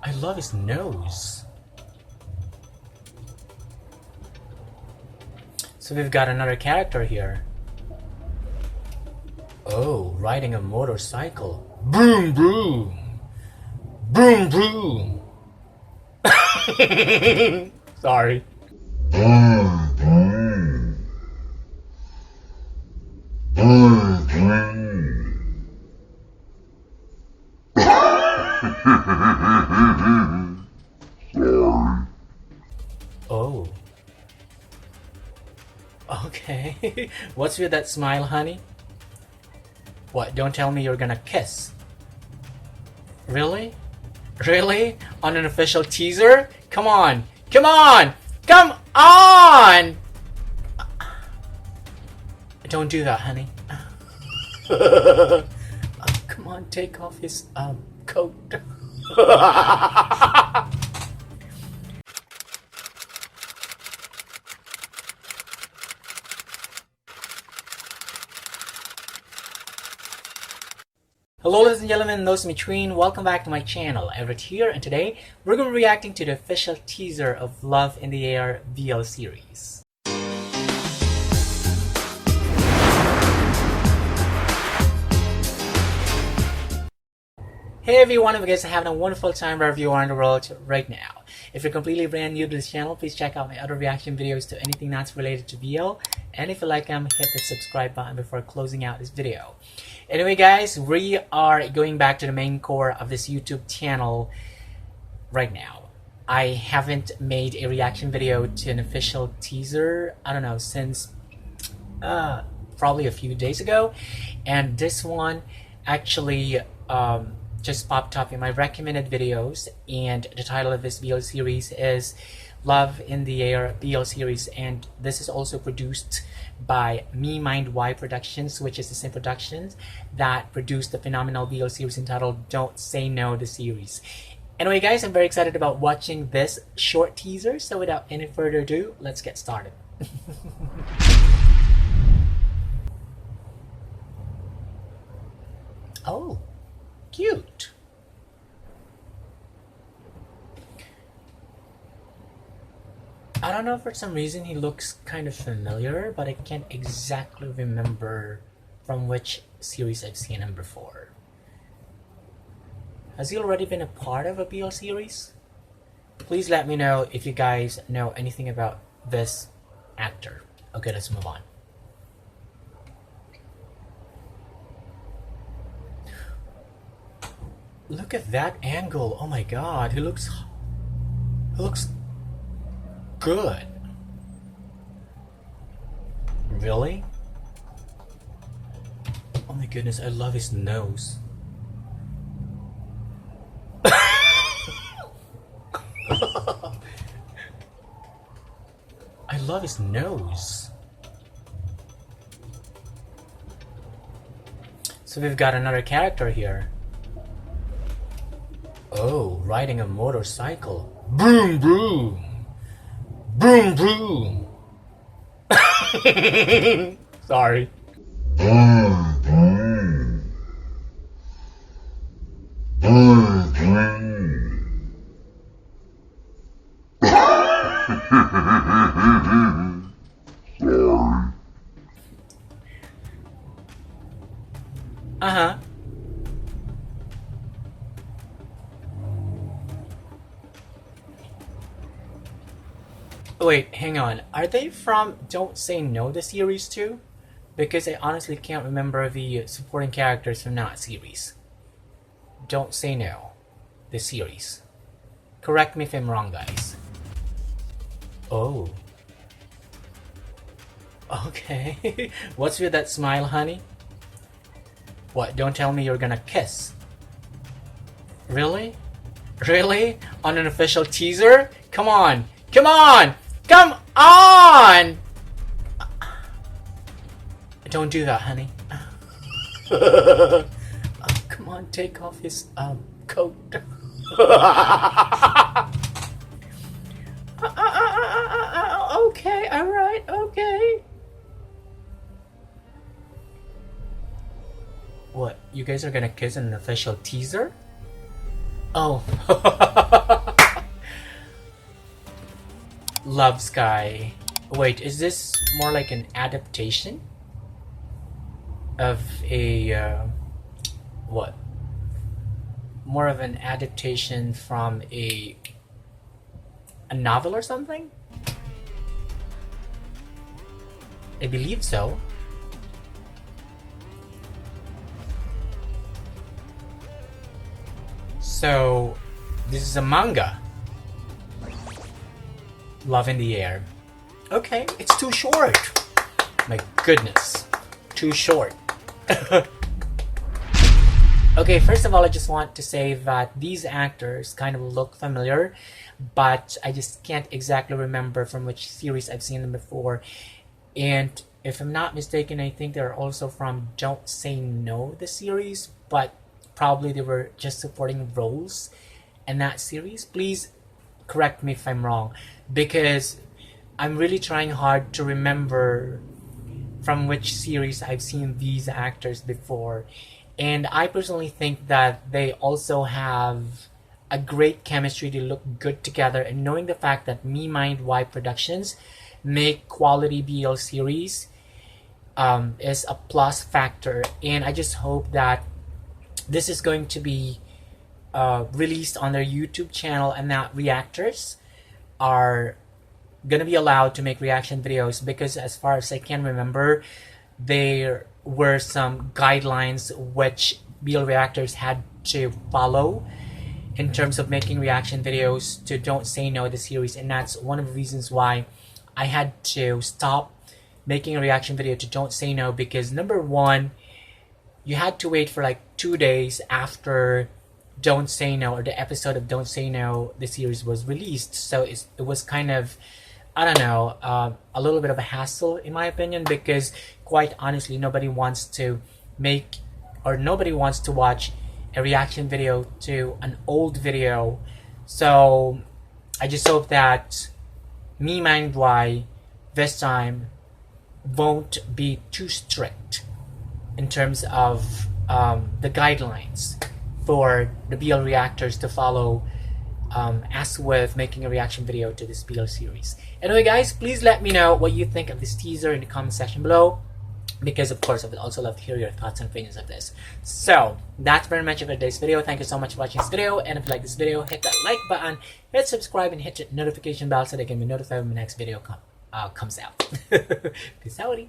I love his nose. So we've got another character here. Oh, riding a motorcycle. Boom, boom. Boom, boom. Sorry. Boom, boom. Boom, boom. Sorry. Oh. Okay. What's with that smile, honey? What, don't tell me you're gonna kiss. Really? Really? On an official teaser? Come on! Come on! Come on! Don't do that, honey. Oh, come on, take off his coat. Hello ladies and gentlemen, those in between, welcome back to my channel. Everett here, and today we're going to be reacting to the official teaser of Love in the Air BL series. Hey everyone, if you guys are having a wonderful time wherever you are in the world right now. If you're completely brand new to this channel, please check out my other reaction videos to anything that's related to BL. And if you like them, hit the subscribe button before closing out this video. Anyway guys, we are going back to the main core of this YouTube channel right now. I haven't made a reaction video to an official teaser, I don't know, since probably a few days ago. And this one actually just popped up in my recommended videos, and the title of this BL series is Love in the Air BL series, and this is also produced by Me Mind Y Productions, which is the same productions that produced the phenomenal BL series entitled Don't Say No the series. Anyway guys, I'm very excited about watching this short teaser, so without any further ado, let's get started. Oh, cute. I don't know, for some reason he looks kind of familiar, but I can't exactly remember from which series I've seen him before. Has he already been a part of a BL series? Please let me know if you guys know anything about this actor. Okay, let's move on. Look at that angle. Oh my god, he looks good. Really? Oh my goodness, I love his nose. I love his nose. So we've got another character here. Oh, riding a motorcycle. Boom, boom. Boom, boom. Sorry. Boom, boom. Boom, boom. Sorry. Uh-huh. Wait, hang on. Are they from Don't Say No the series too? Because I honestly can't remember the supporting characters from that series. Don't Say No the series. Correct me if I'm wrong, guys. Oh. Okay. What's with that smile, honey? What, don't tell me you're gonna kiss. Really? Really? On an official teaser? Come on! Come on! Come on! Don't do that, honey. Oh, come on, take off his coat. Okay, alright, okay. What, you guys are gonna kiss in an official teaser? Oh. Love Sky. Wait, is this more like an adaptation of a what? More of an adaptation from a novel or something? I believe so. So, this is a manga. Love in the Air. Okay, it's too short. My goodness. Too short. Okay, first of all, I just want to say that these actors kind of look familiar, but I just can't exactly remember from which series I've seen them before. And if I'm not mistaken, I think they're also from Don't Say No, the series, but probably they were just supporting roles in that series. Please correct me if I'm wrong, because I'm really trying hard to remember from which series I've seen these actors before. And I personally think that they also have a great chemistry. They look good together. And knowing the fact that Me Mind Y Productions make quality BL series is a plus factor. And I just hope that this is going to be released on their YouTube channel and that reactors are gonna be allowed to make reaction videos, because as far as I can remember, there were some guidelines which BL reactors had to follow in terms of making reaction videos to Don't Say No, the series, and that's one of the reasons why I had to stop making a reaction video to Don't Say No, because number one, you had to wait for like 2 days after Don't Say No, or the episode of Don't Say No, the series was released. So it was kind of, I don't know, a little bit of a hassle in my opinion, because quite honestly, nobody wants to make, or nobody wants to watch a reaction video to an old video. So I just hope that Me Mind Y this time won't be too strict in terms of the guidelines for the BL reactors to follow, as with making a reaction video to this BL series. Anyway guys, please let me know what you think of this teaser in the comment section below, because of course I would also love to hear your thoughts and opinions of this. So that's very much it for today's video. Thank you so much for watching this video, and if you like this video, hit that like button, hit subscribe, and hit the notification bell so that you can be notified when the next video comes out. Peace out.